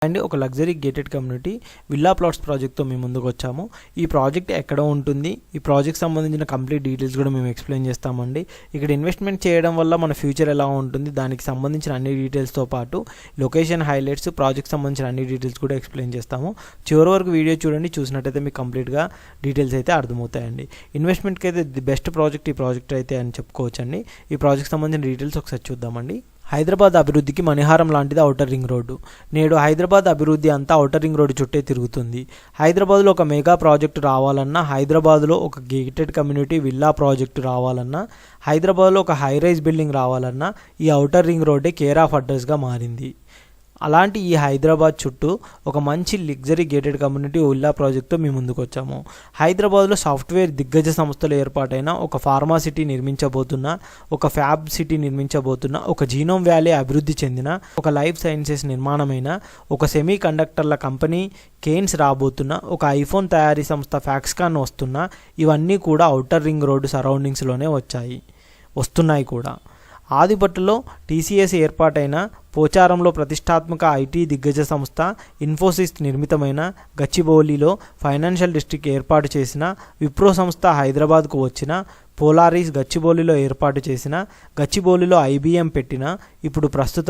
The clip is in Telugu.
అండ్ ఒక luxury gated community villa plots ప్రాజెక్ట్తో మేము ముందుకు వచ్చాము. ఈ ప్రాజెక్ట్ ఎక్కడ ఉంటుంది, ఈ ప్రాజెక్ట్ సంబంధించిన కంప్లీట్ డీటెయిల్స్ కూడా మేము ఎక్స్ప్లెయిన్ చేస్తామండి. ఇక్కడ ఇన్వెస్ట్మెంట్ చేయడం వల్ల మన ఫ్యూచర్ ఎలా ఉంటుంది, దానికి సంబంధించిన అన్ని డీటెయిల్స్తో పాటు లొకేషన్ హైలైట్స్, ప్రాజెక్ట్ సంబంధించిన అన్ని డీటెయిల్స్ కూడా ఎక్స్ప్లెయిన్ చేస్తాము. చివరి వరకు వీడియో చూడండి, చూసినట్టయితే మీకు కంప్లీట్గా డీటెయిల్స్ అయితే అర్థమవుతాయండి. ఇన్వెస్ట్మెంట్కి అయితే ది బెస్ట్ ప్రాజెక్ట్ ఈ ప్రాజెక్ట్ అయితే అని చెప్పుకోవచ్చండి. ఈ ప్రాజెక్ట్ సంబంధించిన డీటెయిల్స్ ఒకసారి చూద్దామండి. హైదరాబాద్ అభివృద్ధికి మణిహారం లాంటిది ఔటర్ రింగ్ రోడ్డు. నేడు హైదరాబాద్ అభివృద్ధి అంతా ఔటర్ రింగ్ రోడ్డు చుట్టే తిరుగుతుంది. హైదరాబాద్లో ఒక మెగా ప్రాజెక్టు రావాలన్నా, హైదరాబాద్లో ఒక గేటెడ్ కమ్యూనిటీ విల్లా ప్రాజెక్టు రావాలన్నా, హైదరాబాద్లో ఒక హై రైజ్ బిల్డింగ్ రావాలన్నా ఈ ఔటర్ రింగ్ రోడ్డే కేర్ ఆఫ్ అడ్రస్గా మారింది. అలాంటి ఈ హైదరాబాద్ చుట్టూ ఒక మంచి లగ్జరీ గేటెడ్ కమ్యూనిటీ విల్లా ప్రాజెక్ట్తో మేము ముందుకు వచ్చాము. హైదరాబాద్లో సాఫ్ట్వేర్ దిగ్గజ సంస్థలు ఏర్పాటైన ఒక ఫార్మా సిటీ నిర్మించబోతున్న, ఒక ఫ్యాబ్ సిటీ నిర్మించబోతున్న, ఒక జీనోమ్ వ్యాలీ అభివృద్ధి చెందిన, ఒక లైఫ్ సైన్సెస్ నిర్మాణమైన, ఒక సెమీ కండక్టర్ల కంపెనీ కేన్స్ రాబోతున్న, ఒక ఐఫోన్ తయారీ సంస్థ ఫాక్స్కాన్ వస్తున్న, ఇవన్నీ కూడా ఔటర్ రింగ్ రోడ్డు సరౌండింగ్స్లోనే వస్తున్నాయి కూడా. ఆదిపట్టులో టీసీఎస్ ఏర్పాటైన, పోచారంలో ప్రతిష్టాత్మక ఐటీ దిగ్గజ సంస్థ ఇన్ఫోసిస్ నిర్మితమైన, గచ్చిబౌలిలో ఫైనాన్షియల్ డిస్ట్రిక్ట్ ఏర్పాటు చేసిన, విప్రో సంస్థ హైదరాబాద్కు వచ్చిన, పోలారిస్ గచ్చిబౌలిలో ఏర్పాటు చేసిన, గచ్చిబౌలిలో ఐబీఎం పెట్టిన, ఇప్పుడు ప్రస్తుతం